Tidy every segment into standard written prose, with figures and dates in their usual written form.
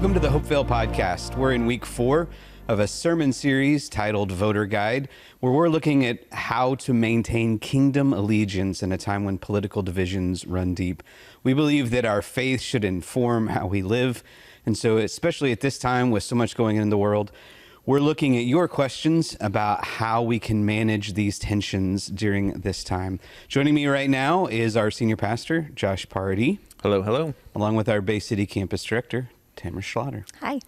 Welcome to the Hopevale podcast. We're in week 4 of a sermon series titled Voter Guide, where we're looking at how to maintain kingdom allegiance in a time when political divisions run deep. We believe that our faith should inform how we live. And so, especially at this time with so much going on in the world, we're looking at your questions about how we can manage these tensions during this time. Joining me right now is our senior pastor, Josh Pardee. Hello, hello. Along with our Bay City campus director, Tamara Schlatter. Hi.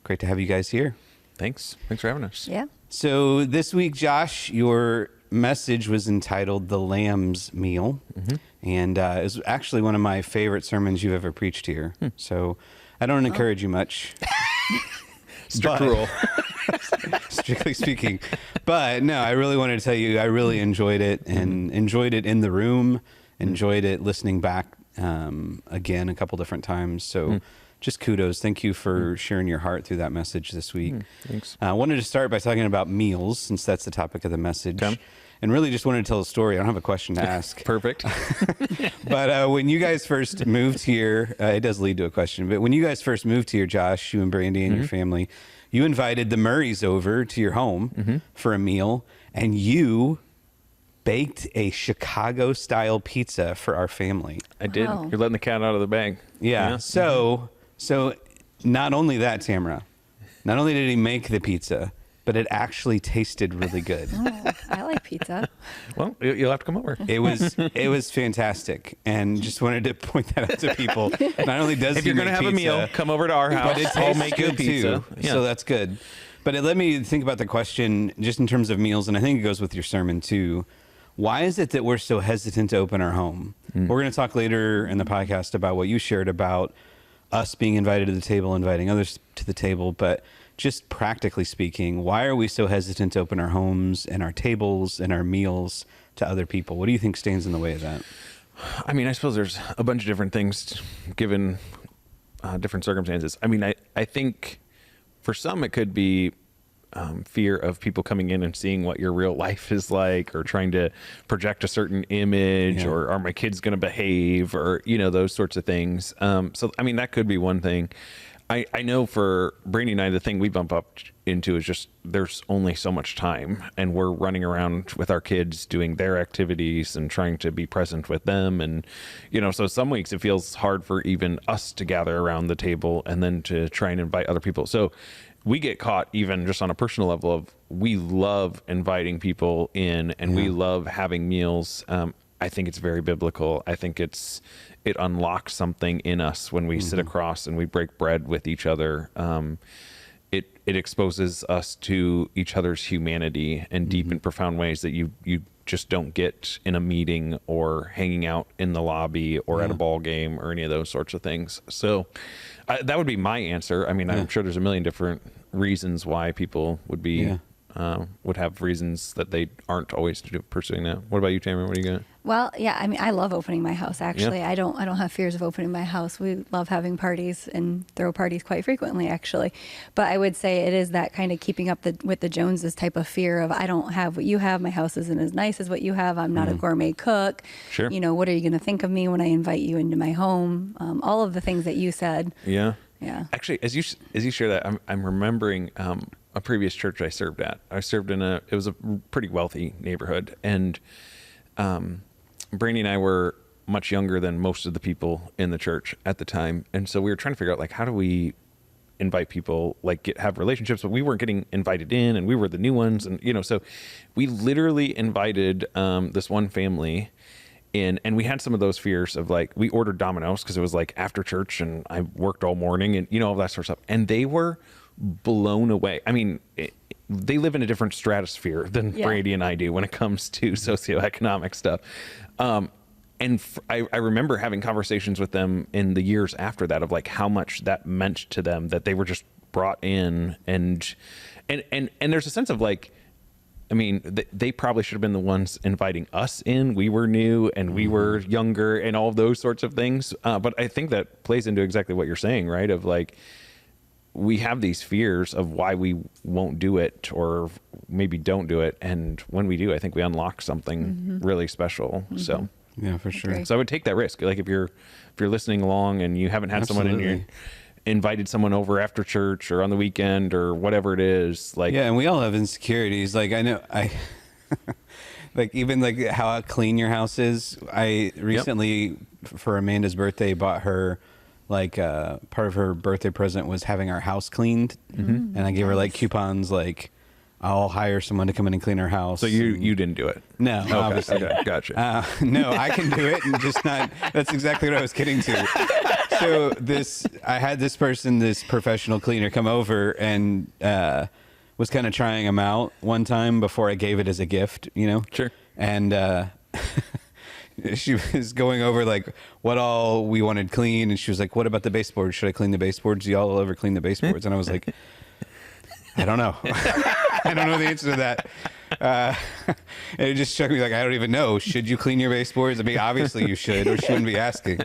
Great to have you guys here. Thanks for having us. Yeah. So this week, Josh, your message was entitled The Lamb's Meal. Mm-hmm. And it was actually one of my favorite sermons you've ever preached here. So I don't encourage you much. Strict rule. Strictly speaking. But no, I really wanted to tell you, I really enjoyed it and enjoyed it in the room, enjoyed it listening back again a couple different times. So just kudos. Thank you for sharing your heart through that message this week. Thanks. I wanted to start by talking about meals, since that's the topic of the message. Okay. And really just wanted to tell a story. I don't have a question to ask. Perfect. But when you guys first moved here, it does lead to a question, but when you guys first moved here, Josh, you and Brandy and your family, you invited the Murrays over to your home for a meal, and you baked a Chicago-style pizza for our family. I did. Wow. You're letting the cat out of the bag. Yeah. So not only that, Tamara, not only did he make the pizza, but it actually tasted really good. Oh, I like pizza. Well, you'll have to come over. It was fantastic, and just wanted to point that out to people. Not only does If he you're going to make have pizza, a meal, come over to our house. but it I'll tastes make you a good pizza. too. So that's good. But it led me to think about the question just in terms of meals, and I think it goes with your sermon too. Why is it that we're so hesitant to open our home? We're going to talk later in the podcast about what you shared about us being invited to the table, inviting others to the table, but just practically speaking, why are we so hesitant to open our homes and our tables and our meals to other people? What do you think stands in the way of that? I mean, I suppose there's a bunch of different things given different circumstances. I mean, I think for some it could be fear of people coming in and seeing what your real life is like, or trying to project a certain image, or are my kids going to behave, or, those sorts of things. So, I mean, that could be one thing. I know for Brandy and I, the thing we bump up into is just there's only so much time, and we're running around with our kids doing their activities and trying to be present with them. And, so some weeks it feels hard for even us to gather around the table and then to try and invite other people. So we get caught even just on a personal level of we love inviting people in, and we love having meals. I think it's very biblical. I think it unlocks something in us when we sit across and we break bread with each other. It exposes us to each other's humanity in deep and profound ways that you just don't get in a meeting or hanging out in the lobby or at a ball game or any of those sorts of things. So that would be my answer. I mean, I'm sure there's a million different reasons why people would be would have reasons that they aren't always pursuing that. What about you, Tamara? What do you got? Well, yeah, I mean, I love opening my house, actually. I don't have fears of opening my house. We love having parties and throw parties quite frequently, actually. But I would say it is that kind of keeping up with the Joneses type of fear of, I don't have what you have. My house isn't as nice as what you have. I'm not a gourmet cook. Sure. What are you going to think of me when I invite you into my home? All of the things that you said. Yeah. Yeah. Actually, as you share that, I'm remembering a previous church I served at. I served it was a pretty wealthy neighborhood, and Brandy and I were much younger than most of the people in the church at the time, and so we were trying to figure out, like, how do we invite people, like have relationships, but we weren't getting invited in, and we were the new ones, and so we literally invited this one family in, and we had some of those fears of, like, we ordered Domino's because it was like after church and I worked all morning and all that sort of stuff, and they were blown away. I mean, they live in a different stratosphere than Brady and I do when it comes to socioeconomic stuff. And I remember having conversations with them in the years after that of, like, how much that meant to them that they were just brought in, and there's a sense of, like, I mean, they probably should have been the ones inviting us in. We were new and we were younger and all of those sorts of things. But I think that plays into exactly what you're saying, right? Of, like, we have these fears of why we won't do it or maybe don't do it. And when we do, I think we unlock something really special. So yeah, for sure. So I would take that risk. Like, if you're listening along and you haven't had someone invited someone over after church or on the weekend or whatever it is. Like, Yeah, and we all have insecurities. Like I know like even like how clean your house is. I recently for Amanda's birthday bought her like part of her birthday present was having our house cleaned, and I gave her like coupons like I'll hire someone to come in and clean our house. so you didn't do it. No, obviously. Okay, gotcha. No, I can do it, and just not. That's exactly what I was getting to. So I had this person, this professional cleaner, come over and was kind of trying them out one time before I gave it as a gift, you know. Sure. And she was going over like what all we wanted clean, and she was like, "What about the baseboards? Should I clean the baseboards? Do y'all ever clean the baseboards?" And I was like, "I don't know. I don't know the answer to that." And it just struck me like, I don't even know. Should you clean your baseboards? I mean, obviously you should, or she wouldn't be asking.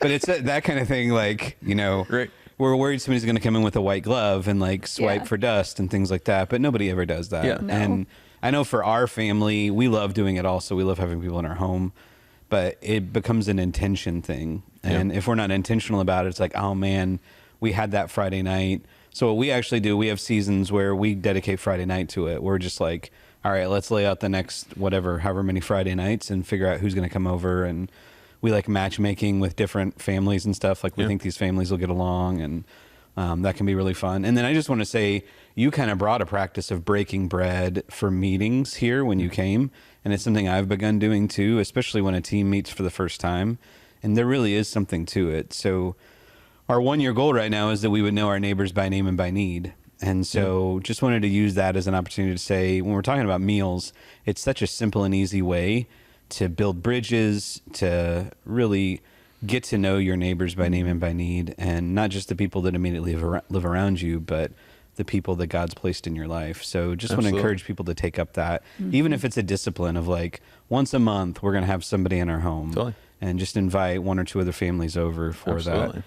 But it's that kind of thing, like, you know, Right. we're worried somebody's going to come in with a white glove and like swipe for dust and things like that. But nobody ever does that. Yeah. No. And I know for our family, we love doing it also. We love having people in our home. But it becomes an intention thing. And if we're not intentional about it, it's like, oh man, we had that Friday night. So what we actually do, we have seasons where we dedicate Friday night to it. We're just like, all right, let's lay out the next however many Friday nights and figure out who's going to come over. And we like matchmaking with different families and stuff. Like we think these families will get along, and that can be really fun. And then I just want to say, you kind of brought a practice of breaking bread for meetings here when you came. And it's something I've begun doing too, especially when a team meets for the first time. And there really is something to it. So our 1-year goal right now is that we would know our neighbors by name and by need. And so just wanted to use that as an opportunity to say, when we're talking about meals, it's such a simple and easy way to build bridges, to really get to know your neighbors by name and by need, and not just the people that immediately live around you, but the people that God's placed in your life. So just want to encourage people to take up that, even if it's a discipline of like once a month, we're going to have somebody in our home. Totally. And just invite 1 or 2 other families over for that.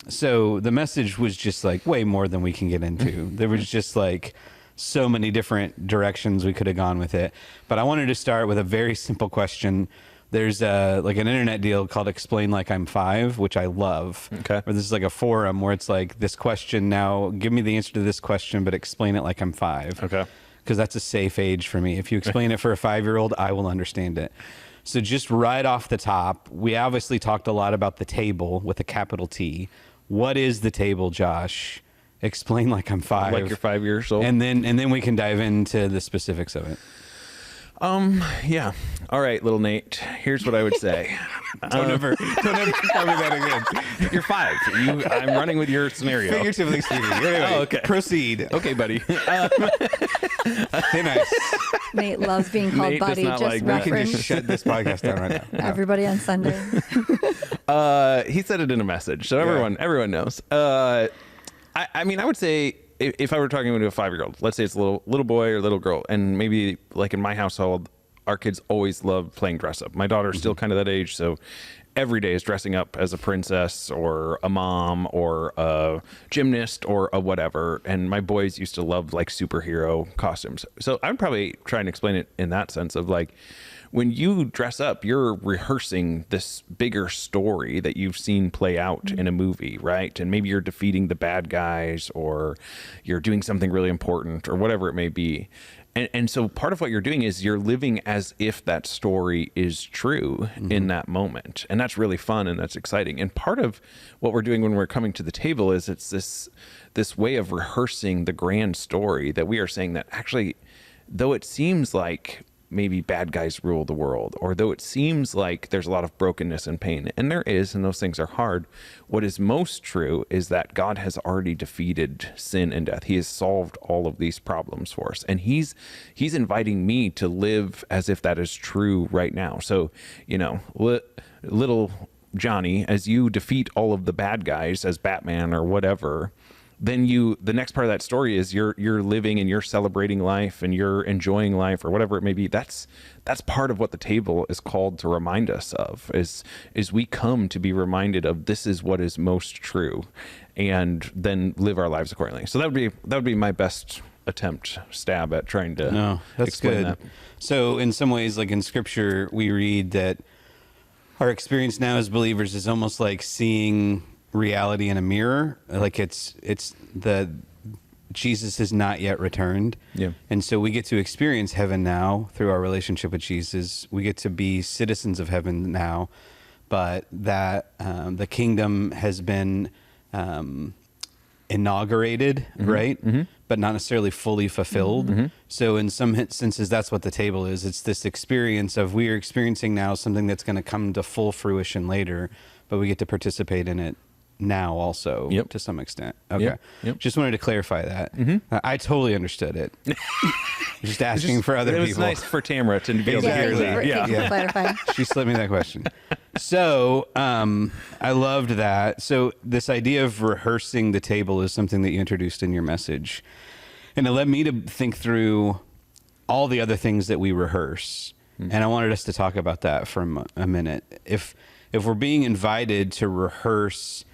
So the message was just like way more than we can get into. There was just like so many different directions we could have gone with it. But I wanted to start with a very simple question. There's like an internet deal called Explain Like I'm 5, which I love. Okay. Where this is like a forum where it's like this question now, give me the answer to this question, but explain it like I'm 5. Okay. Because that's a safe age for me. If you explain it for a 5-year-old, I will understand it. So just right off the top, we obviously talked a lot about the table with a capital T. What is the table, Josh? Explain like I'm 5. Like you're 5 years old. And then we can dive into the specifics of it. Yeah. All right, little Nate. Here's what I would say. Don't ever tell me that again. You're 5. I'm running with your scenario. Figuratively speaking. Anyway, Oh, okay. Proceed. Okay, buddy. Hey, nice. Nate loves being called Nate does buddy. not Just like We can reference just shut this podcast down right now. everybody on Sunday. He said it in a message, so everyone knows. I mean, I would say if I were talking to a 5-year-old, let's say it's a little boy or little girl, and maybe like in my household, our kids always love playing dress up. My daughter's still kind of that age, so every day is dressing up as a princess or a mom or a gymnast or a whatever. And my boys used to love like superhero costumes. So I'm probably trying to explain it in that sense of like, when you dress up, you're rehearsing this bigger story that you've seen play out in a movie, right? And maybe you're defeating the bad guys, or you're doing something really important, or whatever it may be. And so part of what you're doing is you're living as if that story is true in that moment. And that's really fun and that's exciting. And part of what we're doing when we're coming to the table is it's this way of rehearsing the grand story that we are saying that actually, though it seems like maybe bad guys rule the world, or though it seems like there's a lot of brokenness and pain, and there is, and those things are hard, what is most true is that God has already defeated sin and death. He has solved all of these problems for us, and he's inviting me to live as if that is true right now. So, you know, little Johnny, as you defeat all of the bad guys as Batman or whatever, then the next part of that story is you're living and you're celebrating life and you're enjoying life or whatever it may be. That's part of what the table is called to remind us of, is we come to be reminded of this is what is most true, and then live our lives accordingly. So that would be my best stab at trying to explain good. that. So in some ways, like in scripture, we read that our experience now as believers is almost like seeing reality in a mirror. Like it's the Jesus has not yet returned. Yeah. And so we get to experience heaven now through our relationship with Jesus. We get to be citizens of heaven now, but that the kingdom has been inaugurated, right? But not necessarily fully fulfilled. So in some senses, that's what the table is. It's this experience of we are experiencing now something that's going to come to full fruition later, but we get to participate in it now also to some extent. Okay. Yep. Just wanted to clarify that. I totally understood it. Just asking for other people. It was nice for Tamara to be able to hear that. Thank you for clarifying. She slipped me that question. So I loved that. So this idea of rehearsing the table is something that you introduced in your message. And it led me to think through all the other things that we rehearse. And I wanted us to talk about that for a minute. If we're being invited to rehearse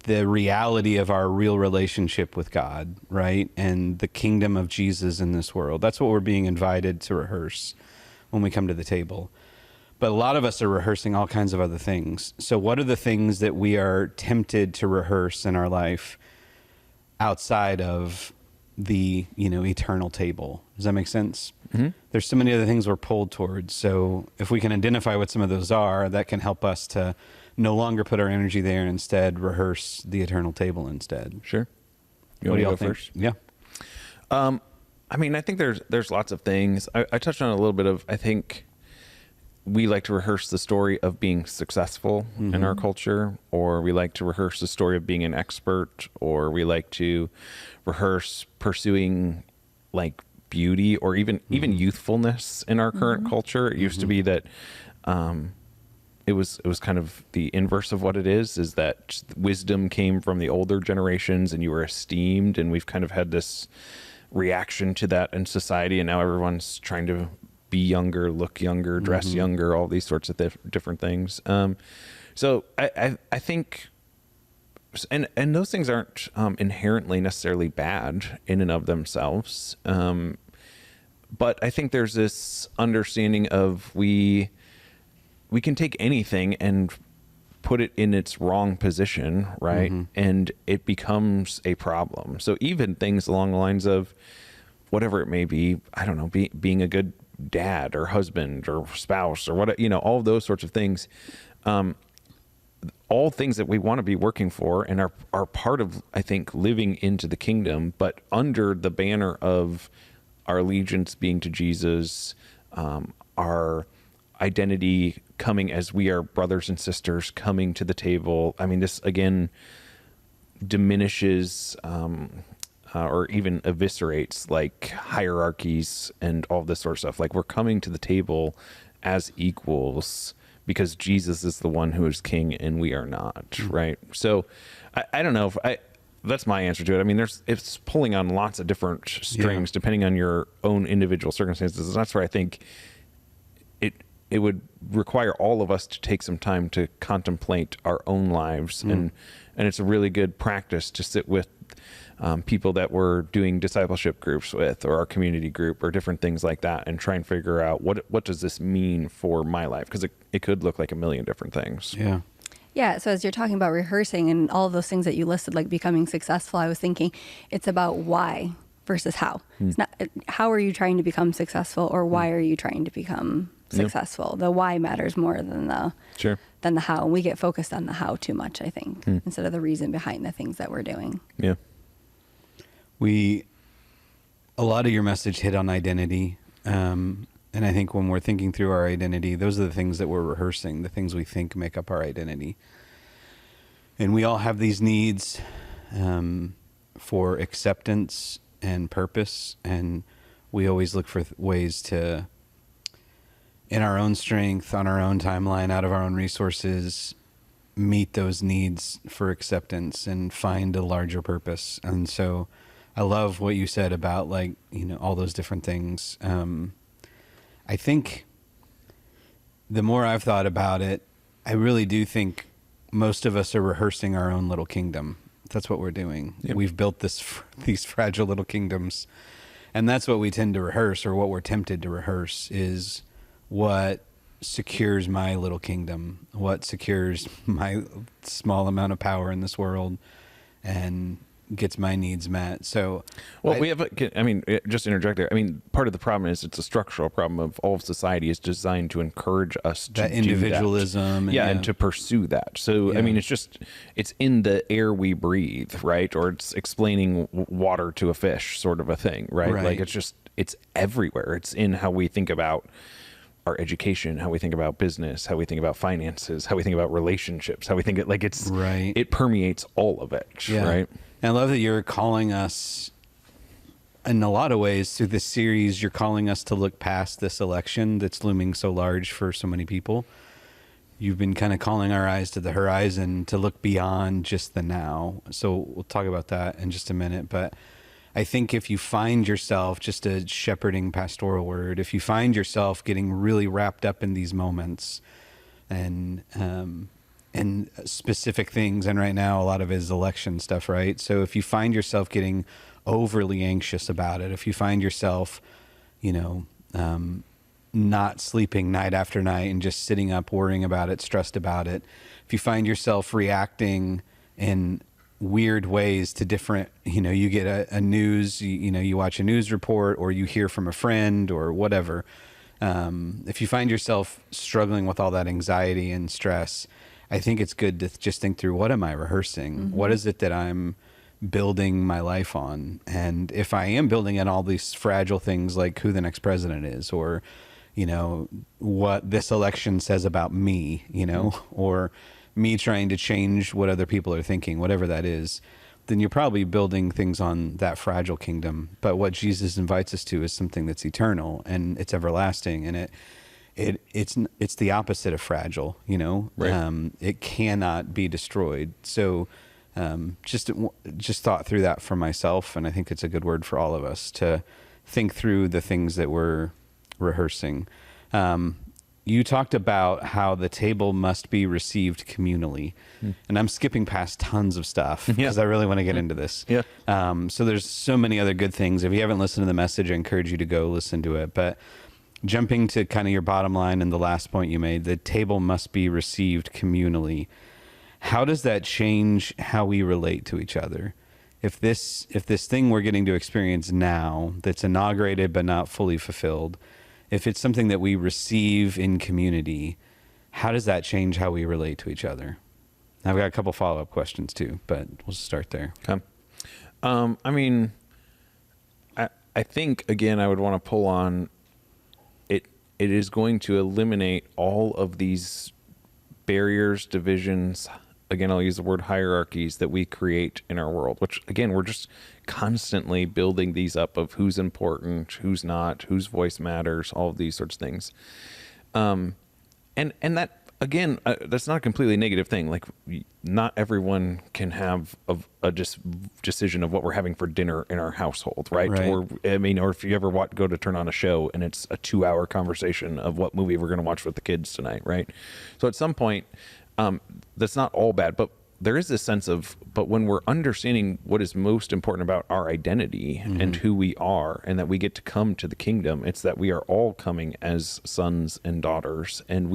the reality of our real relationship with God, right? And the kingdom of Jesus in this world. That's what we're being invited to rehearse when we come to the table. But a lot of us are rehearsing all kinds of other things. So what are the things that we are tempted to rehearse in our life outside of the, eternal table? Does that make sense? There's so many other things we're pulled towards. So if we can identify what some of those are, that can help us to no longer put our energy there and instead rehearse the eternal table instead. Sure. What do y'all think? First? Yeah. I mean, I think there's lots of things. I touched on a little bit of, I think we like to rehearse the story of being successful in our culture, or we like to rehearse the story of being an expert, or we like to rehearse pursuing like beauty or even youthfulness in our current culture. It used to be that it was kind of the inverse of what it is that wisdom came from the older generations and you were esteemed, and we've kind of had this reaction to that in society, and now everyone's trying to be younger, look younger, dress younger, all these sorts of different things. So I think, and those things aren't inherently necessarily bad in and of themselves. But I think there's this understanding of we can take anything and put it in its wrong position, right? And it becomes a problem. So even things along the lines of whatever it may be, I don't know, being a good dad or husband or spouse or what, all of those sorts of things, all things that we want to be working for and are part of, I think, living into the kingdom, but under the banner of our allegiance being to Jesus, our identity coming as we are brothers and sisters coming to the table. I mean, this again diminishes or even eviscerates like hierarchies and all this sort of stuff. Like we're coming to the table as equals because Jesus is the one who is king and we are not, right? So I don't know if that's my answer to it. I mean, it's pulling on lots of different strings depending on your own individual circumstances. And that's where I think it would require all of us to take some time to contemplate our own lives. And it's a really good practice to sit with people that we're doing discipleship groups with, or our community group, or different things like that, and try and figure out what does this mean for my life? Because it could look like a million different things. Yeah. Yeah, so as you're talking about rehearsing and all of those things that you listed, like becoming successful, I was thinking it's about why versus how. It's not how are you trying to become successful, or why are you trying to become successful? The why matters more than the how. And we get focused on the how too much, I think, instead of the reason behind the things that we're doing. Yeah. A lot of your message hit on identity. And I think when we're thinking through our identity, those are the things that we're rehearsing, the things we think make up our identity. And we all have these needs for acceptance and purpose. And we always look for ways to, in our own strength, on our own timeline, out of our own resources, meet those needs for acceptance and find a larger purpose. And so I love what you said about all those different things. I think the more I've thought about it, I really do think most of us are rehearsing our own little kingdom. That's what we're doing. Yep. We've built these fragile little kingdoms, and that's what we tend to rehearse, or what we're tempted to rehearse, is what secures my little kingdom, what secures my small amount of power in this world and gets my needs met. So, Well, just to interject there. I mean, part of the problem is it's a structural problem of all of society is designed to encourage us to that individualism, do that. And to pursue that. So, I mean, it's in the air we breathe, right? Or it's explaining water to a fish, sort of a thing, right? Like it's everywhere. It's in how we think about our education, how we think about business, how we think about finances, how we think about relationships, how we think it permeates all of it, right? And I love that you're calling us, in a lot of ways, through this series, you're calling us to look past this election that's looming so large for so many people. You've been kind of calling our eyes to the horizon to look beyond just the now. So we'll talk about that in just a minute. But I think if you find yourself, just a shepherding pastoral word, if you find yourself getting really wrapped up in these moments and specific things, and right now a lot of it is election stuff, right? So if you find yourself getting overly anxious about it, if you find yourself, not sleeping night after night and just sitting up worrying about it, stressed about it, if you find yourself reacting in weird ways to different, you get a news, you watch a news report or you hear from a friend or whatever. If you find yourself struggling with all that anxiety and stress, I think it's good to just think through, what am I rehearsing? Mm-hmm. What is it that I'm building my life on? And if I am building on all these fragile things like who the next president is, or, what this election says about me, or me trying to change what other people are thinking, whatever that is, then you're probably building things on that fragile kingdom. But what Jesus invites us to is something that's eternal and it's everlasting, and it's the opposite of fragile, Right. It cannot be destroyed. So just thought through that for myself, and I think it's a good word for all of us to think through the things that we're rehearsing. You talked about how the table must be received communally, and I'm skipping past tons of stuff because I really want to get into this. Yeah. So there's so many other good things. If you haven't listened to the message, I encourage you to go listen to it. But jumping to kind of your bottom line and the last point you made, the table must be received communally. How does that change how we relate to each other? If this thing we're getting to experience now that's inaugurated but not fully fulfilled, if it's something that we receive in community, how does that change how we relate to each other? I've got a couple follow-up questions too, but we'll start there. Okay. I think, again, I would want to pull on it. It is going to eliminate all of these barriers, divisions. Again, I'll use the word hierarchies that we create in our world, which, again, we're just constantly building these up of who's important, who's not, whose voice matters, all of these sorts of things. And that, again, that's not a completely negative thing. Like, not everyone can have a decision of what we're having for dinner in our household, right? Or if you ever go to turn on a show and it's a 2-hour conversation of what movie we're going to watch with the kids tonight, right? So at some point, that's not all bad, but there is this sense of, but when we're understanding what is most important about our identity and who we are, and that we get to come to the kingdom, it's that we are all coming as sons and daughters, and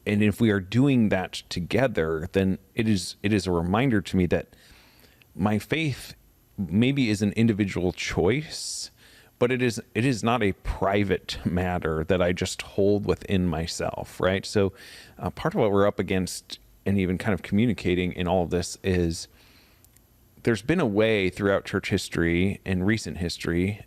if we are doing that together, then it is a reminder to me that my faith maybe is an individual choice, but it is not a private matter that I just hold within myself, right? So part of what we're up against, and even kind of communicating in all of this, is there's been a way throughout church history and recent history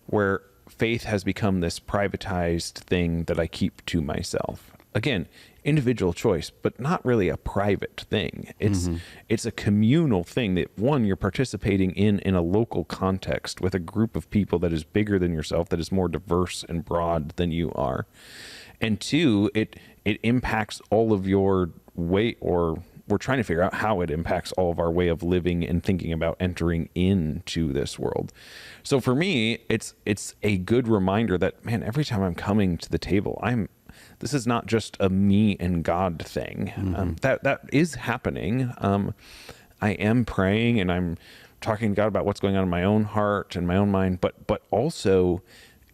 where faith has become this privatized thing that I keep to myself. Again, individual choice, but not really a private thing. It's a communal thing that, one, you're participating in a local context with a group of people that is bigger than yourself, that is more diverse and broad than you are. And two, it impacts all of your way, or we're trying to figure out how it impacts all of our way of living and thinking about entering into this world. So for me, it's a good reminder that, man, every time I'm coming to the table, this is not just a me and God thing. That is happening. I am praying and I'm talking to God about what's going on in my own heart and my own mind, but also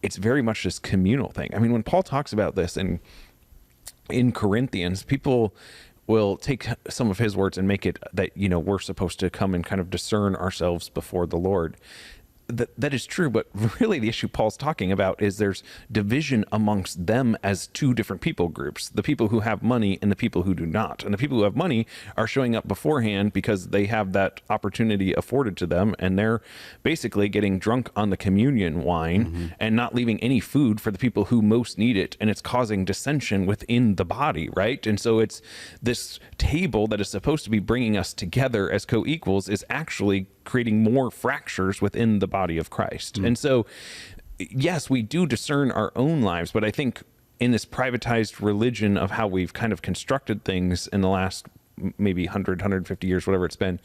it's very much this communal thing. I mean, when Paul talks about this in Corinthians, people will take some of his words and make it that, we're supposed to come and kind of discern ourselves before the Lord. That is true, but really the issue Paul's talking about is there's division amongst them as two different people groups, the people who have money and the people who do not. And the people who have money are showing up beforehand because they have that opportunity afforded to them, and they're basically getting drunk on the communion wine and not leaving any food for the people who most need it, and it's causing dissension within the body, right? And so it's this table that is supposed to be bringing us together as co-equals is actually creating more fractures within the body of Christ. And so, yes, we do discern our own lives, but I think in this privatized religion of how we've kind of constructed things in the last maybe 100, 150 years, whatever it's been,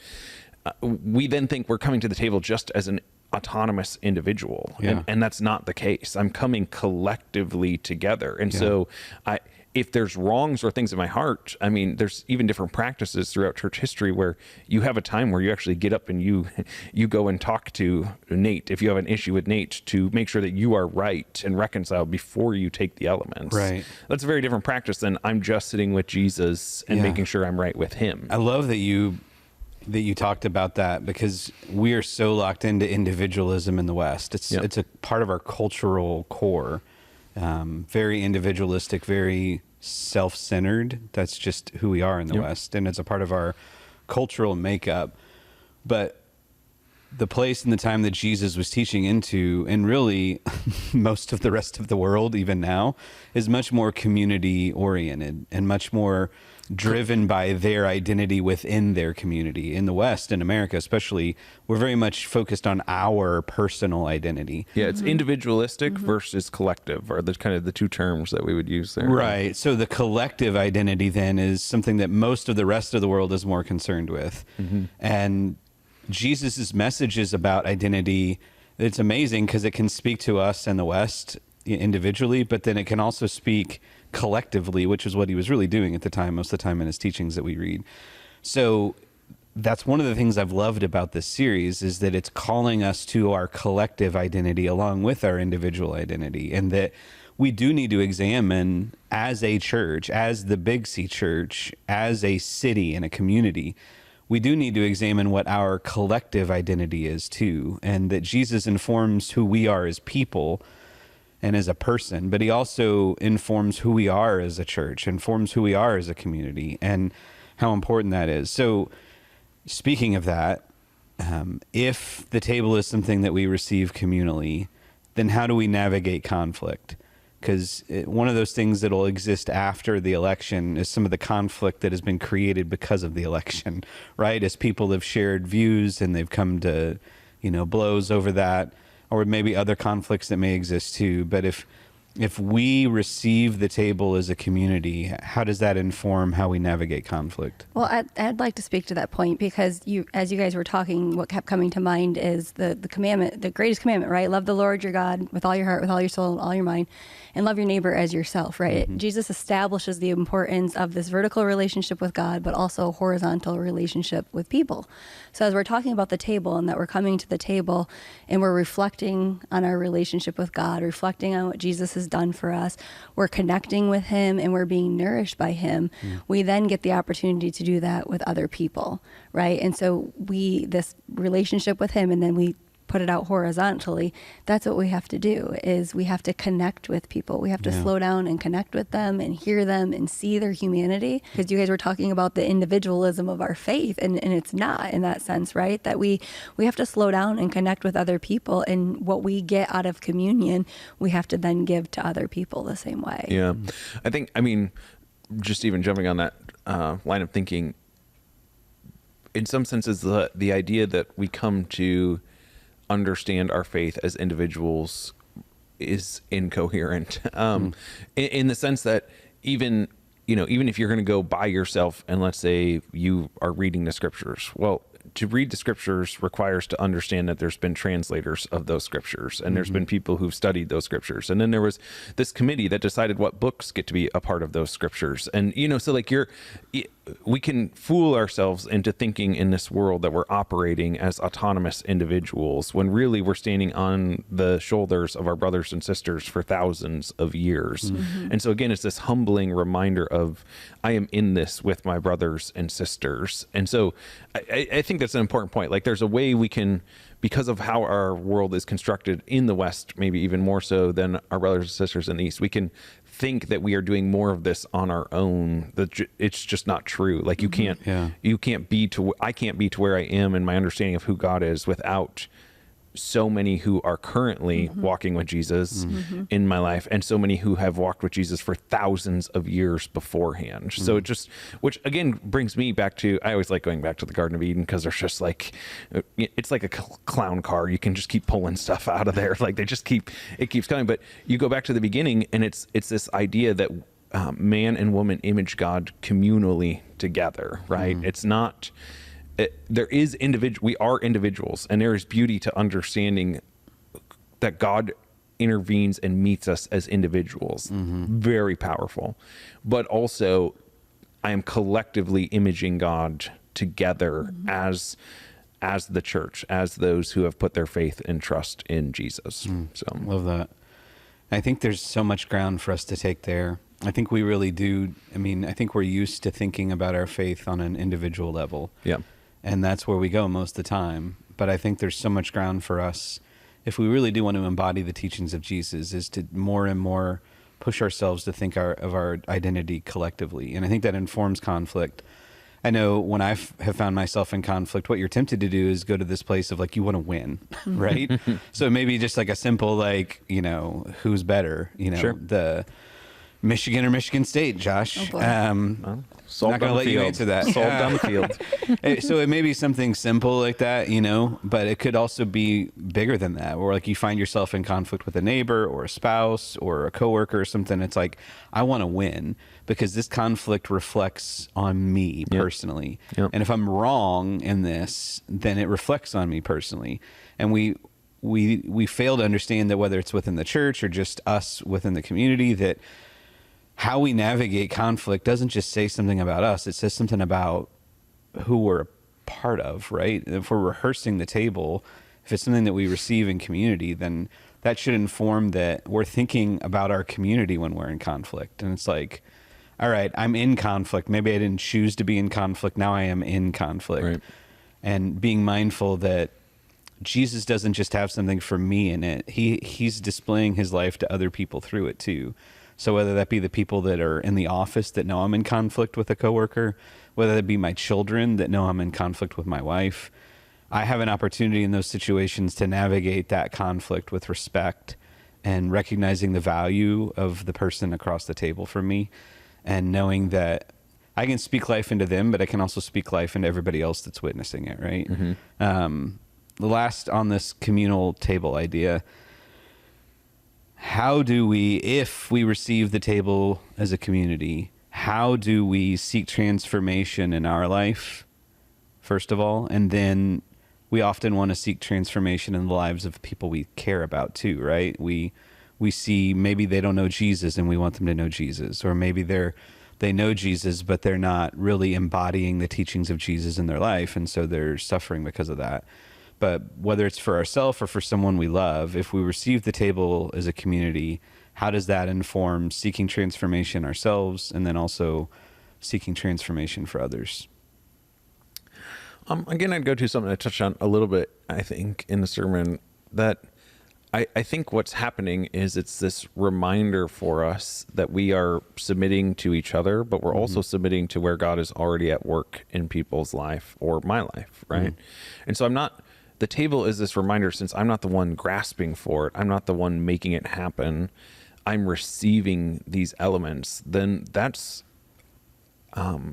we then think we're coming to the table just as an autonomous individual. And that's not the case. I'm coming collectively together. And so if there's wrongs or things in my heart, I mean, there's even different practices throughout church history where you have a time where you actually get up and you go and talk to Nate if you have an issue with Nate to make sure that you are right and reconciled before you take the elements. Right. That's a very different practice than I'm just sitting with Jesus and making sure I'm right with him. I love that you talked about that, because we are so locked into individualism in the West. It's a part of our cultural core. Very individualistic, very self-centered. That's just who we are in the West, and it's a part of our cultural makeup. But the place and the time that Jesus was teaching into, and really most of the rest of the world even now, is much more community oriented and much more driven by their identity within their community. In the West, in America especially, we're very much focused on our personal identity. Yeah, it's individualistic versus collective are the kind of the two terms that we would use there. Right. So the collective identity then is something that most of the rest of the world is more concerned with. And Jesus's messages about identity, it's amazing because it can speak to us in the West individually, but then it can also speak collectively, which is what he was really doing at the time, most of the time in his teachings that we read. So that's one of the things I've loved about this series, is that it's calling us to our collective identity along with our individual identity, and that we do need to examine as a church, as the Big C Church, as a city and a community, we do need to examine what our collective identity is too, and that Jesus informs who we are as people and as a person, but he also informs who we are as a church, informs who we are as a community, and how important that is. So speaking of that, if the table is something that we receive communally, then how do we navigate conflict? Because one of those things that will exist after the election is some of the conflict that has been created because of the election, right? As people have shared views and they've come to, blows over that, or maybe other conflicts that may exist too. But if we receive the table as a community, how does that inform how we navigate conflict? Well, I'd like to speak to that point, because as you guys were talking, what kept coming to mind is the commandment, the greatest commandment, right? Love the Lord your God with all your heart, with all your soul, and all your mind, and love your neighbor as yourself, right? Jesus establishes the importance of this vertical relationship with God, but also a horizontal relationship with people. So as we're talking about the table, and that we're coming to the table and we're reflecting on our relationship with God, reflecting on what Jesus has done for us, we're connecting with him and we're being nourished by him, we then get the opportunity to do that with other people, right? And so this relationship with him, and then we put it out horizontally, that's what we have to do, is we have to connect with people. We have to slow down and connect with them and hear them and see their humanity. Because you guys were talking about the individualism of our faith, and it's not in that sense, right? That we have to slow down and connect with other people, and what we get out of communion, we have to then give to other people the same way. Yeah. Just even jumping on that line of thinking, in some senses, the idea that we come to understand our faith as individuals is incoherent, in the sense that even if you're going to go by yourself and let's say you are reading the scriptures, well, to read the scriptures requires to understand that there's been translators of those scriptures, and there's been people who've studied those scriptures, and then there was this committee that decided what books get to be a part of those scriptures, and so like we can fool ourselves into thinking in this world that we're operating as autonomous individuals when really we're standing on the shoulders of our brothers and sisters for thousands of years. And so again, it's this humbling reminder of, I am in this with my brothers and sisters. And so I think that's an important point. Like, there's a way we can, because of how our world is constructed in the West, maybe even more so than our brothers and sisters in the East, we can think that we are doing more of this on our own. That it's just not true. Like, you can't, I can't be to where I am in my understanding of who God is without so many who are currently walking with Jesus in my life, and so many who have walked with Jesus for thousands of years beforehand. So it just, which again brings me back to, I always like going back to the Garden of Eden, because there's just like, it's like a clown car. You can just keep pulling stuff out of there. Like, it keeps coming. But you go back to the beginning, and it's this idea that man and woman image God communally together, right? It's not, there is we are individuals, and there is beauty to understanding that God intervenes and meets us as individuals. Very powerful. But also, I am collectively imaging God together as the church, as those who have put their faith and trust in Jesus. So Love that. I think there's so much ground for us to take there. I think we really do. I mean, I think we're used to thinking about our faith on an individual level. yeah. And that's where we go most of the time. But I think there's so much ground for us, if we really do want to embody the teachings of Jesus, is to more and more push ourselves to think of our identity collectively. And I think that informs conflict. I know when I have found myself in conflict, what you're tempted to do is go to this place of like, you want to win, right? So maybe just like a simple, like, who's better, Sure. the Michigan or Michigan State, Josh. Oh, boy. I'm not going to let you answer that. Sold down the field. So it may be something simple like that, but it could also be bigger than that, where like you find yourself in conflict with a neighbor or a spouse or a coworker or something. It's like, I want to win because this conflict reflects on me personally. Yep. And if I'm wrong in this, then it reflects on me personally. And we fail to understand that, whether it's within the church or just us within the community, that how we navigate conflict doesn't just say something about us. It says something about who we're a part of, right? If we're rehearsing the table, if it's something that we receive in community, then that should inform that we're thinking about our community when we're in conflict. And it's like, all right, I'm in conflict. Maybe I didn't choose to be in conflict. Now I am in conflict. Right. And being mindful that Jesus doesn't just have something for me in it. He's displaying his life to other people through it too. So whether that be the people that are in the office that know I'm in conflict with a coworker, whether that be my children that know I'm in conflict with my wife, I have an opportunity in those situations to navigate that conflict with respect and recognizing the value of the person across the table from me, and knowing that I can speak life into them, but I can also speak life into everybody else that's witnessing it, right? The last on this communal table idea, how do we, if we receive the table as a community, how do we seek transformation in our life, first of all? And then we often want to seek transformation in the lives of people we care about too, right? We see maybe they don't know Jesus and we want them to know Jesus, or maybe they know Jesus, but they're not really embodying the teachings of Jesus in their life, and so they're suffering because of that. But whether it's for ourselves or for someone we love, if we receive the table as a community, how does that inform seeking transformation ourselves, and then also seeking transformation for others? Again, I'd go to something I touched on a little bit, I think, in the sermon, that I think what's happening is it's this reminder for us that we are submitting to each other, but we're also submitting to where God is already at work in people's life, or my life, right? And so the table is this reminder, since I'm not the one grasping for it, I'm not the one making it happen, I'm receiving these elements, then that's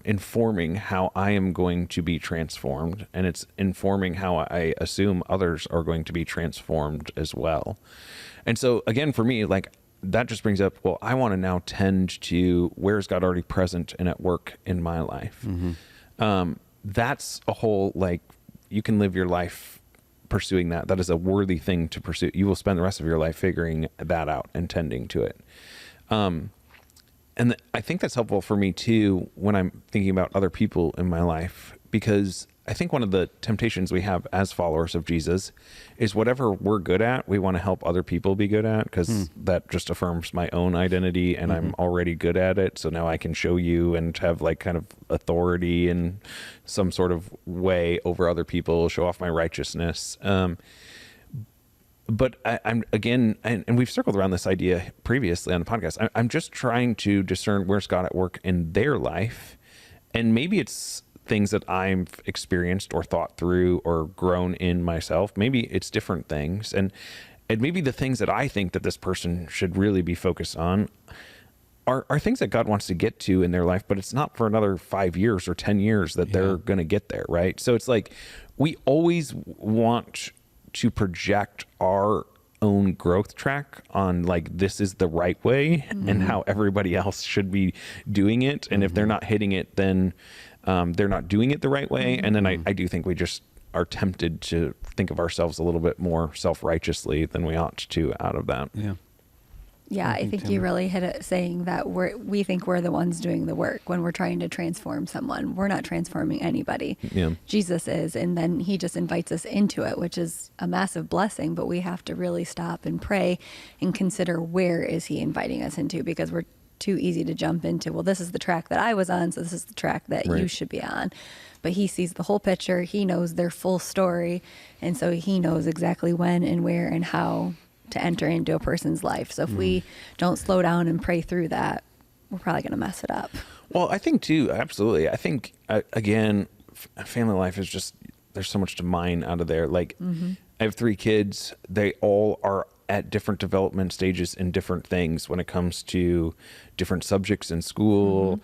informing how I am going to be transformed, and it's informing how I assume others are going to be transformed as well. And so again, for me, like, that just brings up, well, I want to now tend to where's God already present and at work in my life. That's a whole, like, you can live your life pursuing that. That is a worthy thing to pursue. You will spend the rest of your life figuring that out and tending to it. And And I think that's helpful for me too when I'm thinking about other people in my life, because I think one of the temptations we have as followers of Jesus is whatever we're good at, we want to help other people be good at, because that just affirms my own identity and I'm already good at it. So now I can show you and have like kind of authority in some sort of way over other people, show off my righteousness. But I'm again, and we've circled around this idea previously on the podcast. I'm just trying to discern where's God at work in their life. And maybe it's things that I've experienced or thought through or grown in myself. Maybe it's different things. And maybe the things that I think that this person should really be focused on are things that God wants to get to in their life, but it's not for another 5 years or 10 years that they're going to get there, right? So it's like we always want to project our own growth track on like this is the right way and how everybody else should be doing it. And if they're not hitting it, then they're not doing it the right way. And then I do think we just are tempted to think of ourselves a little bit more self-righteously than we ought to out of that. Yeah, I think you really hit it saying that we think we're the ones doing the work when we're trying to transform someone. We're not transforming anybody. Yeah. Jesus is, and then he just invites us into it, which is a massive blessing, but we have to really stop and pray and consider where is he inviting us into, because we're too easy to jump into, well, this is the track that I was on, so this is the track that you should be on. But he sees the whole picture. He knows their full story. And so he knows exactly when and where and how to enter into a person's life. So if we don't slow down and pray through that, we're probably going to mess it up. Well, I think too, absolutely. I think, again, family life is just, there's so much to mine out of there. Like I have 3 kids. They all are at different development stages in different things when it comes to different subjects in school,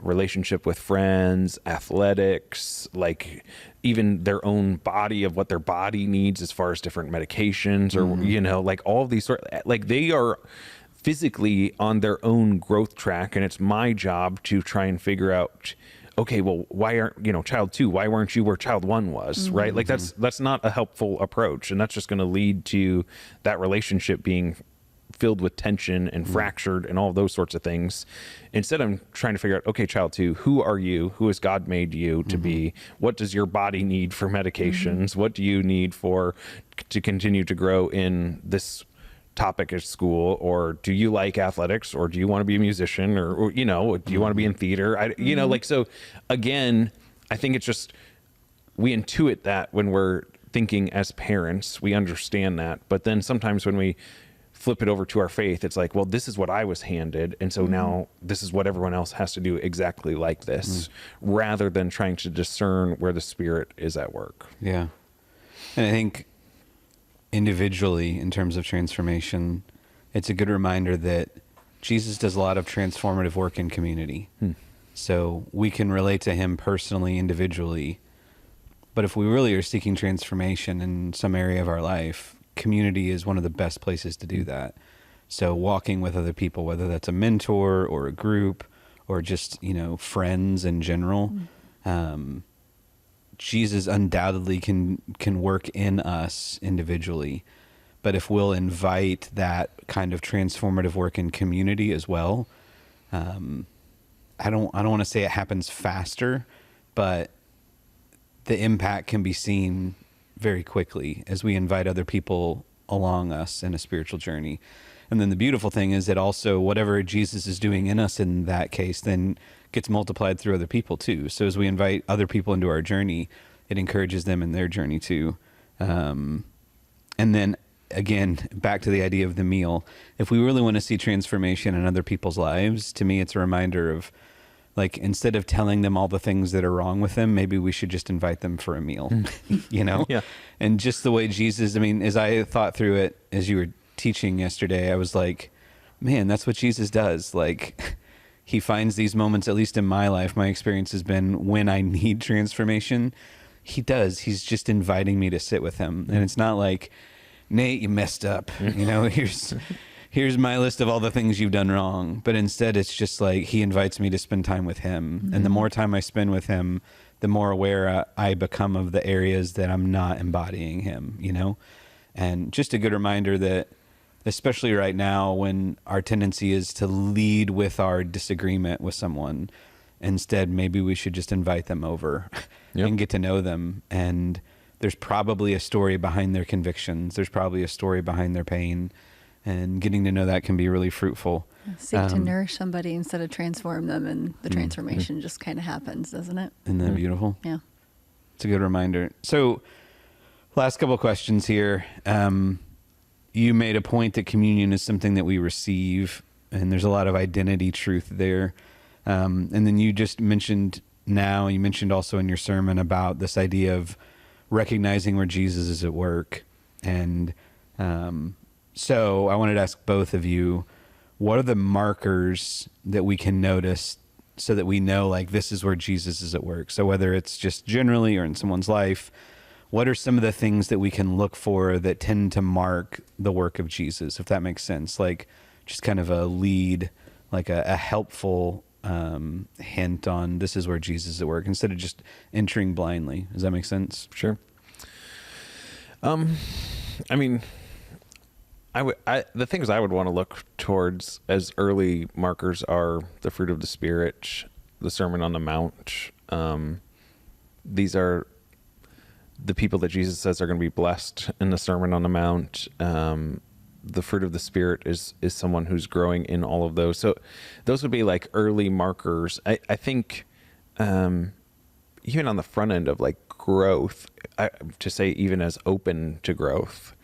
relationship with friends, athletics, like even their own body of what their body needs as far as different medications or, you know, like all of these like they are physically on their own growth track. And it's my job to try and figure out, okay, well, why aren't, you know, child 2, why weren't you where child 1 was, right? Like that's not a helpful approach. And that's just going to lead to that relationship being filled with tension and fractured and all of those sorts of things. Instead, I'm trying to figure out, okay, child 2, who are you? Who has God made you to be? What does your body need for medications? What do you need to continue to grow in this topic at school? Or do you like athletics, or do you want to be a musician, or you know, do you want to be in theater? You know, like, so again, I think it's just, we intuit that when we're thinking as parents, we understand that. But then sometimes when we flip it over to our faith, it's like, well, this is what I was handed. And so now this is what everyone else has to do exactly like this, rather than trying to discern where the Spirit is at work. Yeah. And I think individually, in terms of transformation, it's a good reminder that Jesus does a lot of transformative work in community. So we can relate to him personally, individually. But if we really are seeking transformation in some area of our life, community is one of the best places to do that. So walking with other people, whether that's a mentor or a group or just, you know, friends in general, Jesus undoubtedly can work in us individually. But if we'll invite that kind of transformative work in community as well, I don't want to say it happens faster, but the impact can be seen very quickly as we invite other people along us in a spiritual journey. And then the beautiful thing is that also whatever Jesus is doing in us in that case then gets multiplied through other people too. So as we invite other people into our journey, it encourages them in their journey too. And then again, back to the idea of the meal. If we really want to see transformation in other people's lives, to me, it's a reminder of, like, instead of telling them all the things that are wrong with them, maybe we should just invite them for a meal, you know? Yeah. And just the way Jesus, I mean, as I thought through it, as you were teaching yesterday, I was like, man, that's what Jesus does. Like, he finds these moments, at least in my life, my experience has been when I need transformation, he does. He's just inviting me to sit with him. And it's not like, Nate, you messed up. You know, here's my list of all the things you've done wrong. But instead, it's just like he invites me to spend time with him. And the more time I spend with him, the more aware I become of the areas that I'm not embodying him, you know? And just a good reminder that especially right now when our tendency is to lead with our disagreement with someone. Instead, maybe we should just invite them over and get to know them. And there's probably a story behind their convictions. There's probably a story behind their pain. And getting to know that can be really fruitful. Seek to nourish somebody instead of transform them, and the transformation just kind of happens, doesn't it? Isn't that beautiful? Yeah. It's a good reminder. So, last couple of questions here. You made a point that communion is something that we receive, and there's a lot of identity truth there. And then you just mentioned you mentioned also in your sermon about this idea of recognizing where Jesus is at work. And so I wanted to ask both of you, what are the markers that we can notice so that we know, like, this is where Jesus is at work? So whether it's just generally or in someone's life, what are some of the things that we can look for that tend to mark the work of Jesus, if that makes sense? Like, just kind of a lead, like a helpful hint on this is where Jesus is at work, instead of just entering blindly. Does that make sense? Sure. I mean, the things I would want to look towards as early markers are the fruit of the Spirit, the Sermon on the Mount. These are the people that Jesus says are going to be blessed in the Sermon on the Mount. The fruit of the Spirit is someone who's growing in all of those. So those would be like early markers. I think even on the front end of like growth, to say even as open to growth,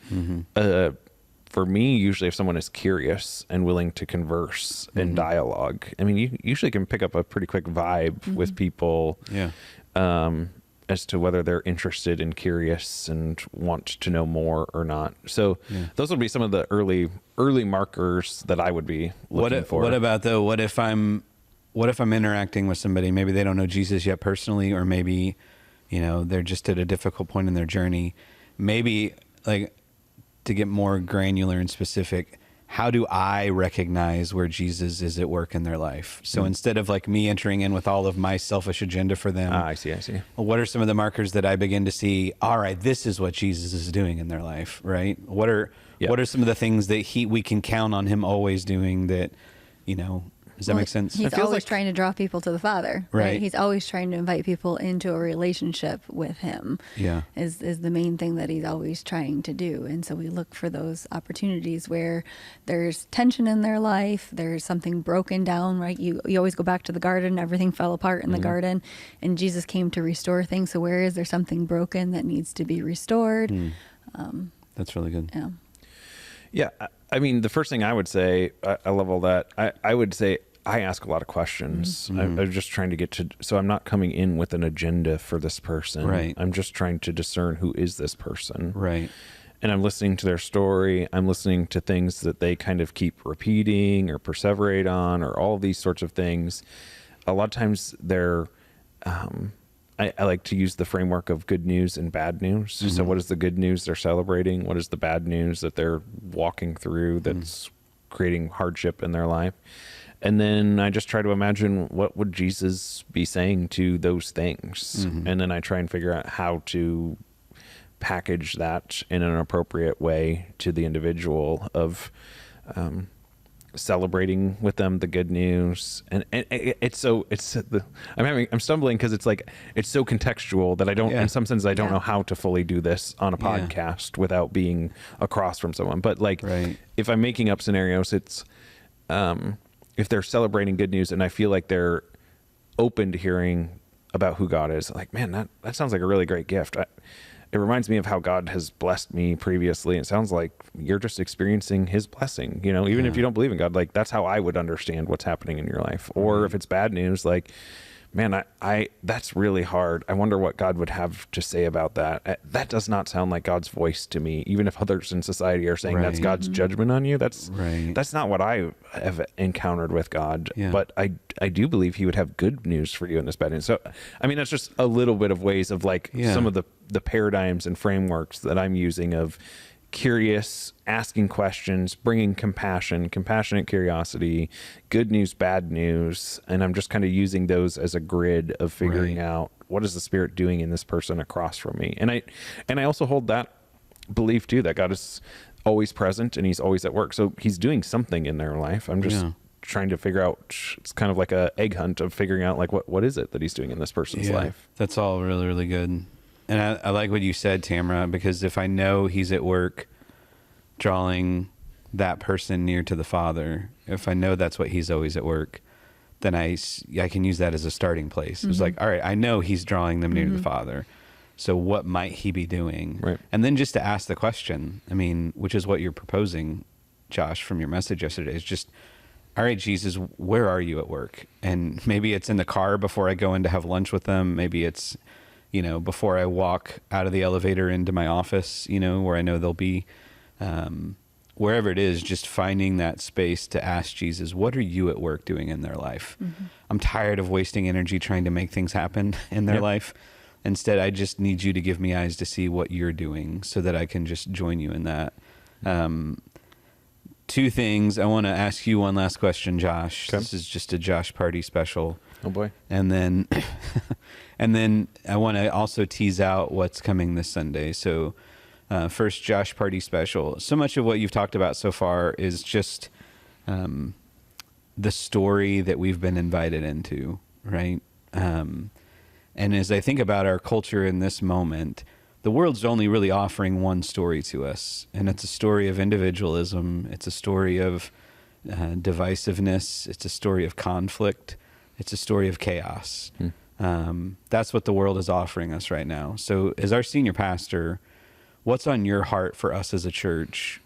for me, usually if someone is curious and willing to converse in dialogue, I mean, you usually can pick up a pretty quick vibe with people. Yeah. As to whether they're interested and curious and want to know more or not. So those would be some of the early markers that I would be looking for. What about though? What if I'm interacting with somebody? Maybe they don't know Jesus yet personally, or maybe, they're just at a difficult point in their journey. Maybe, like, to get more granular and specific, how do I recognize where Jesus is at work in their life? So instead of like me entering in with all of my selfish agenda for them, I see. what are some of the markers that I begin to see? All right, this is what Jesus is doing in their life, right? What are some of the things that we can count on him always doing that, does that make sense? He's always trying to draw people to the Father, right? He's always trying to invite people into a relationship with him. Yeah, is the main thing that he's always trying to do. And so we look for those opportunities where there's tension in their life, there's something broken down, right? You always go back to the garden, everything fell apart in the garden, and Jesus came to restore things. So where is there something broken that needs to be restored? That's really good. Yeah. Yeah. I mean, the first thing I would say, I love all that. I would say I ask a lot of questions. I'm just trying to get to, so I'm not coming in with an agenda for this person. Right. I'm just trying to discern who is this person. Right. And I'm listening to their story. I'm listening to things that they kind of keep repeating or perseverate on, or all these sorts of things. A lot of times they're, I like to use the framework of good news and bad news. So what is the good news they're celebrating? What is the bad news that they're walking through that's creating hardship in their life? And then I just try to imagine, what would Jesus be saying to those things? And then I try and figure out how to package that in an appropriate way to the individual, of celebrating with them the good news. And I'm stumbling because it's like, it's so contextual that I don't, in some sense, I don't know how to fully do this on a podcast without being across from someone. But like, if I'm making up scenarios, it's, if they're celebrating good news and I feel like they're open to hearing about who God is, like, man, that sounds like a really great gift. It reminds me of how God has blessed me previously. It sounds like you're just experiencing his blessing, even if you don't believe in God, like that's how I would understand what's happening in your life. Or if it's bad news, like, man, I that's really hard. I wonder what God would have to say about that. That does not sound like God's voice to me, even if others in society are saying that's God's judgment on you. That's not what I have encountered with God. But I do believe he would have good news for you in this bad news. So, I mean, that's just a little bit of ways of like some of the paradigms and frameworks that I'm using of curious, asking questions, bringing compassionate curiosity, good news, bad news. And I'm just kind of using those as a grid of figuring out what is the Spirit doing in this person across from me. And I also hold that belief too, that God is always present and he's always at work. So he's doing something in their life. I'm just trying to figure out, it's kind of like a egg hunt of figuring out like what is it that he's doing in this person's life. That's all really, really good. And I like what you said, Tamara, because if I know he's at work drawing that person near to the Father, if I know that's what he's always at work, then I can use that as a starting place. It's like, all right, I know he's drawing them near to the Father. So what might he be doing? Right. And then just to ask the question, I mean, which is what you're proposing, Josh, from your message yesterday, is just, all right, Jesus, where are you at work? And maybe it's in the car before I go in to have lunch with them. Maybe it's, before I walk out of the elevator into my office, where I know they'll be, wherever it is, just finding that space to ask Jesus, what are you at work doing in their life? I'm tired of wasting energy trying to make things happen in their life. Instead, I just need you to give me eyes to see what you're doing so that I can just join you in that. Two things. I want to ask you one last question, Josh. Okay. This is just a Josh party special. Oh boy. And then I want to also tease out what's coming this Sunday. So first, Josh party special. So much of what you've talked about so far is just the story that we've been invited into, right? And as I think about our culture in this moment, the world's only really offering one story to us, and it's a story of individualism. It's a story of divisiveness. It's a story of conflict. It's a story of chaos. That's what the world is offering us right now. So as our senior pastor, what's on your heart for us as a church?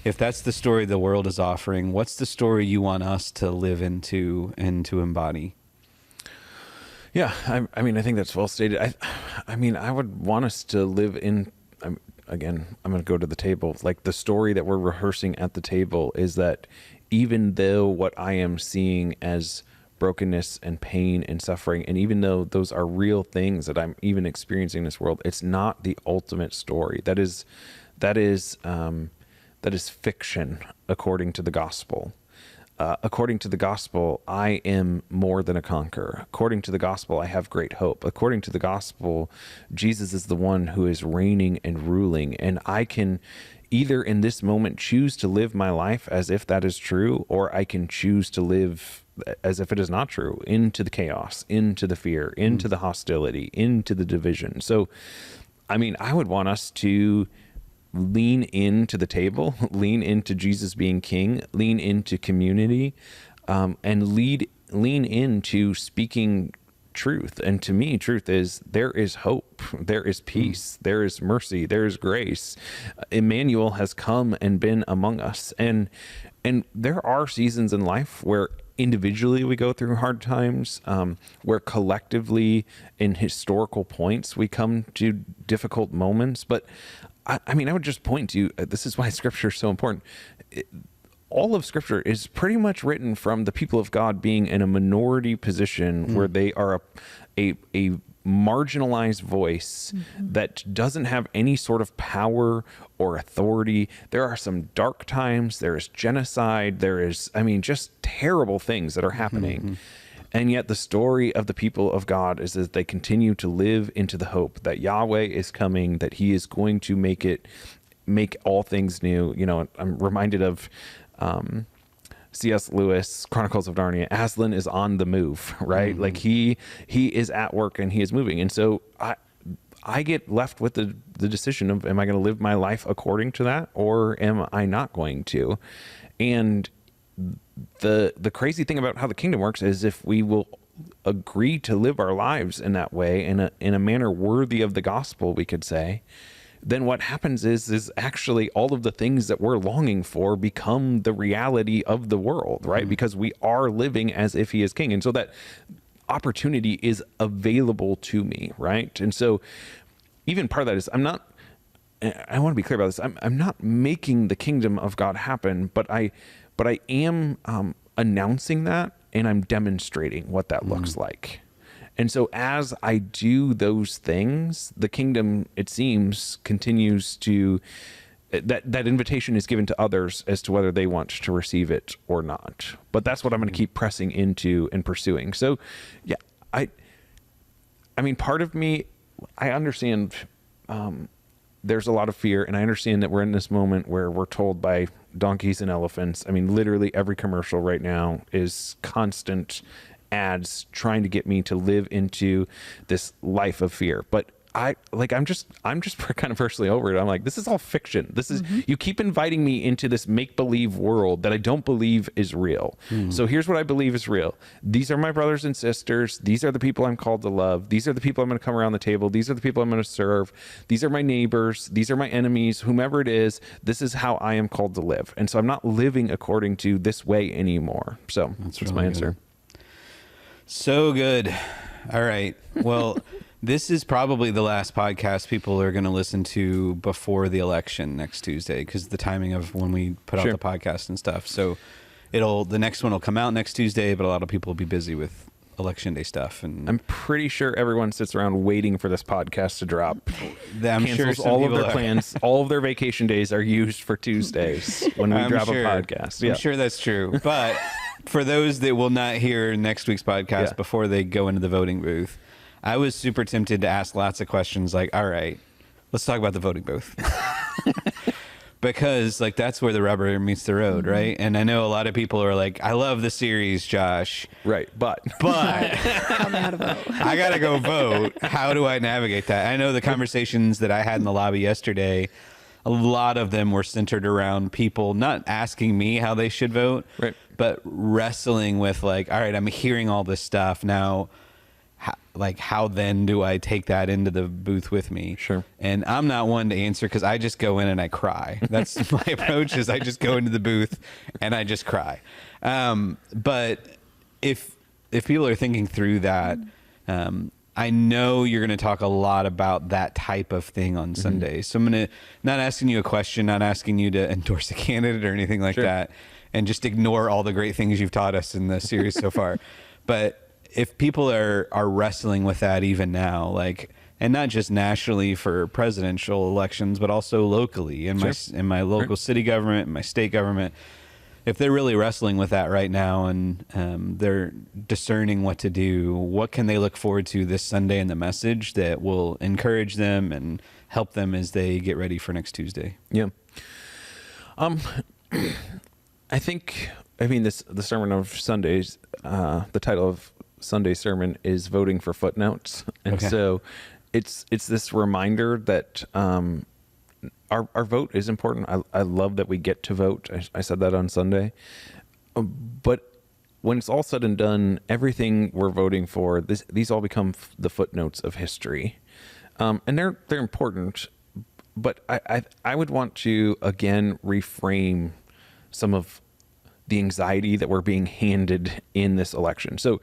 If that's the story the world is offering, what's the story you want us to live into and to embody? Yeah, I mean, I think that's well stated. I mean, I would want us to live in, again, I'm going to go to the table. Like the story that we're rehearsing at the table is that even though what I am seeing as brokenness and pain and suffering, and even though those are real things that I'm even experiencing in this world, it's not the ultimate story. That is fiction according to the gospel. According to the gospel, I am more than a conqueror. According to the gospel, I have great hope. According to the gospel, Jesus is the one who is reigning and ruling. And I can either in this moment choose to live my life as if that is true, or I can choose to live as if it is not true, into the chaos, into the fear, into the hostility, into the division. So, I mean, I would want us to lean into the table, lean into Jesus being king, lean into community, and lean into speaking truth. And to me, truth is there is hope, there is peace, there is mercy, there is grace. Emmanuel has come and been among us. And there are seasons in life where individually we go through hard times, where collectively in historical points we come to difficult moments. But I mean, I would just point to, this is why Scripture is so important. All of Scripture is pretty much written from the people of God being in a minority position where they are a marginalized voice that doesn't have any sort of power or authority. There are some dark times. There is genocide. There is, I mean, just terrible things that are happening. And yet the story of the people of God is that they continue to live into the hope that Yahweh is coming, that he is going to make all things new. You know, I'm reminded of C.S. Lewis, Chronicles of Narnia. Aslan is on the move, right? Like he is at work and he is moving. And so I get left with the decision of, am I going to live my life according to that, or am I not going to? And the crazy thing about how the kingdom works is if we will agree to live our lives in that way, in a manner worthy of the gospel, we could say, then what happens is actually all of the things that we're longing for become the reality of the world, right? Because we are living as if he is king. And so that opportunity is available to me, right? And so even part of that is I want to be clear about this. I'm not making the kingdom of God happen, but I am announcing that, and I'm demonstrating what that looks like. And so as I do those things, the kingdom, it seems, continues to, that invitation is given to others as to whether they want to receive it or not. But that's what I'm going to keep pressing into and pursuing. So, yeah, I mean, part of me, I understand there's a lot of fear, and I understand that we're in this moment where we're told by donkeys and elephants. I mean, literally every commercial right now is constant ads trying to get me to live into this life of fear. But I'm just kind of personally over it. I'm like, this is all fiction. This is, you keep inviting me into this make-believe world that I don't believe is real. So here's what I believe is real. These are my brothers and sisters. These are the people I'm called to love. These are the people I'm going to come around the table. These are the people I'm going to serve. These are my neighbors. These are my enemies, whomever it is. This is how I am called to live. And so I'm not living according to this way anymore. So that's really my answer. Good. So good. All right. Well, this is probably the last podcast people are going to listen to before the election next Tuesday, because the timing of when we put out the podcast and stuff. So the next one will come out next Tuesday, but a lot of people will be busy with election day stuff. And I'm pretty sure everyone sits around waiting for this podcast to drop. I'm Cancels sure some all of people their plans. All of their vacation days are used for Tuesdays when we drop a podcast. Yeah. I'm sure that's true. But for those that will not hear next week's podcast before they go into the voting booth, I was super tempted to ask lots of questions like, all right, let's talk about the voting booth. Because like that's where the rubber meets the road, right? And I know a lot of people are like, I love the series, Josh. Right, but I'm out of vote. I gotta go vote. How do I navigate that? I know the conversations that I had in the lobby yesterday, a lot of them were centered around people not asking me how they should vote, right, but wrestling with like, all right, I'm hearing all this stuff now. How then do I take that into the booth with me? Sure. And I'm not one to answer because I just go in and I cry. That's my approach. Is I just go into the booth and I just cry. But if people are thinking through that, I know you're going to talk a lot about that type of thing on Sunday. So I'm going to not asking you a question, not asking you to endorse a candidate or anything like that, and just ignore all the great things you've taught us in the series so far. But if people are wrestling with that even now, like, and not just nationally for presidential elections, but also locally in my local city government, my state government, if they're really wrestling with that right now and they're discerning what to do, what can they look forward to this Sunday in the message that will encourage them and help them as they get ready for next Tuesday? Yeah. I think, the sermon of Sundays, the title of Sunday sermon is voting for footnotes. And so it's this reminder that our vote is important. I love that we get to vote. I said that on Sunday. But when it's all said and done, everything we're voting for, these all become the footnotes of history. And they're important, but I would want to again reframe some of the anxiety that we're being handed in this election. So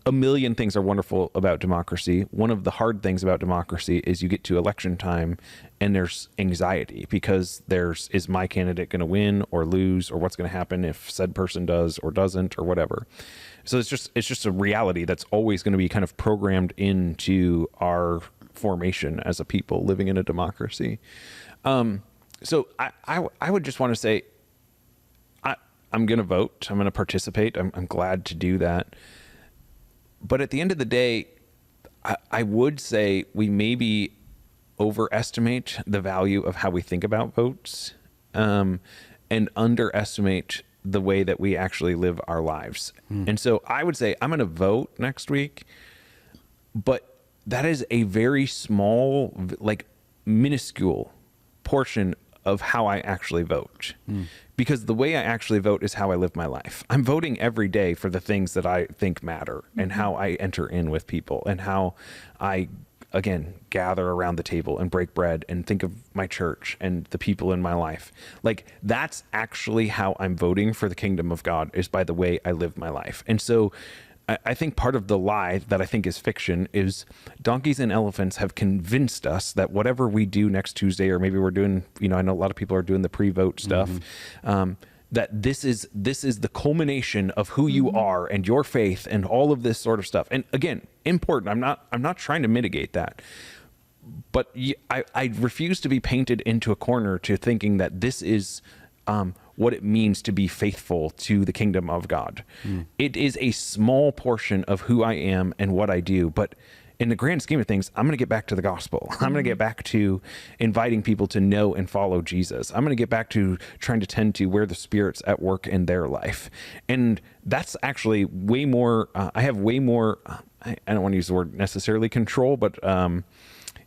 a million things are wonderful about democracy. One of the hard things about democracy is you get to election time and there's anxiety because is my candidate going to win or lose, or what's going to happen if said person does or doesn't or whatever. So it's just a reality that's always going to be kind of programmed into our formation as a people living in a democracy. So I would just want to say, I'm going to vote. I'm going to participate. I'm glad to do that. But at the end of the day, I would say we maybe overestimate the value of how we think about votes, and underestimate the way that we actually live our lives. And so I would say I'm going to vote next week, but that is a very small, like minuscule portion of how I actually vote. Because the way I actually vote is how I live my life. I'm voting every day for the things that I think matter and how I enter in with people and how I, again, gather around the table and break bread and think of my church and the people in my life. Like, that's actually how I'm voting for the kingdom of God, is by the way I live my life. And so I think part of the lie that I think is fiction is donkeys and elephants have convinced us that whatever we do next Tuesday, or maybe we're doing, I know a lot of people are doing the pre-vote stuff, that this is the culmination of who you are and your faith and all of this sort of stuff. And again, important. I'm not trying to mitigate that, but I refuse to be painted into a corner to thinking that this is what it means to be faithful to the kingdom of God. It is a small portion of who I am and what I do, but in the grand scheme of things, I'm going to get back to the gospel. I'm going to get back to inviting people to know and follow Jesus. I'm going to get back to trying to tend to where the Spirit's at work in their life. And that's actually way more, I have way more, I don't want to use the word necessarily control, but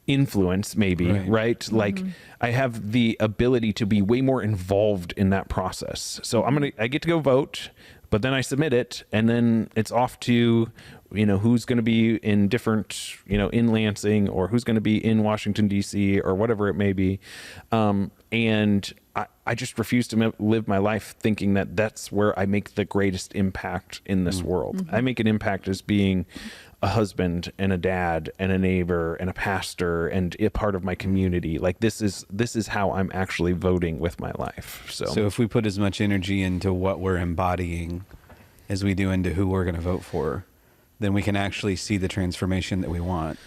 influence maybe, right? Like I have the ability to be way more involved in that process. So I get to go vote, but then I submit it, and then it's off to, who's going to be in different, in Lansing, or who's going to be in Washington, D.C., or whatever it may be. And I just refuse to live my life thinking that that's where I make the greatest impact in this world. I make an impact as being a husband and a dad and a neighbor and a pastor and a part of my community. Like this is how I'm actually voting with my life. So if we put as much energy into what we're embodying as we do into who we're going to vote for, then we can actually see the transformation that we want.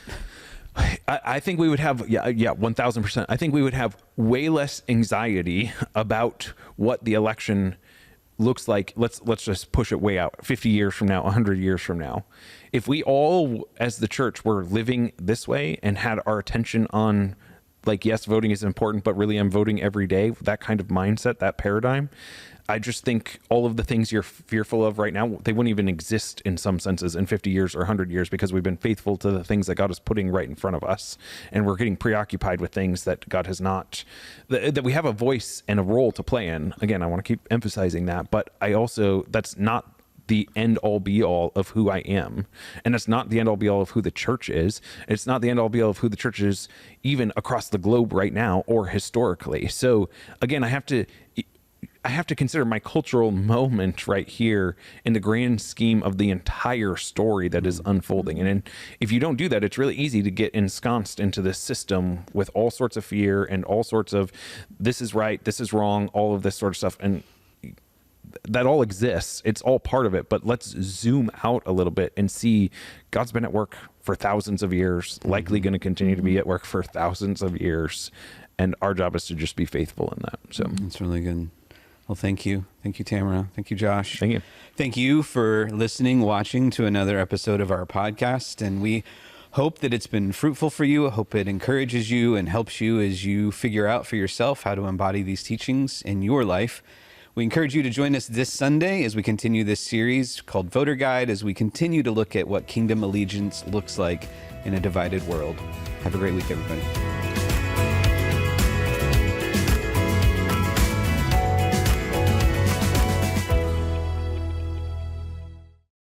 I think we would have, 1000%. I think we would have way less anxiety about what the election looks like. Let's just push it way out, 50 years from now, 100 years from now. If we all, as the church, were living this way and had our attention on, like, yes, voting is important, but really I'm voting every day, that kind of mindset, that paradigm, I just think all of the things you're fearful of right now, they wouldn't even exist in some senses in 50 years or 100 years, because we've been faithful to the things that God is putting right in front of us. And we're getting preoccupied with things that God has not, that we have a voice and a role to play in. Again, I want to keep emphasizing that, but that's not the end all be all of who I am. And it's not the end all be all of who the church is. It's not the end all be all of who the church is even across the globe right now or historically. So again, I have to consider my cultural moment right here in the grand scheme of the entire story that is unfolding. And if you don't do that, it's really easy to get ensconced into this system with all sorts of fear and all sorts of this is right, this is wrong, all of this sort of stuff. And that all exists. It's all part of it. But let's zoom out a little bit and see God's been at work for thousands of years, likely going to continue to be at work for thousands of years. And our job is to just be faithful in that. So that's really good. Well, thank you. Thank you, Tamara. Thank you, Josh. Thank you. Thank you for listening, watching to another episode of our podcast. And we hope that it's been fruitful for you. I hope it encourages you and helps you as you figure out for yourself how to embody these teachings in your life. We encourage you to join us this Sunday as we continue this series called Voter Guide, as we continue to look at what kingdom allegiance looks like in a divided world. Have a great week, everybody.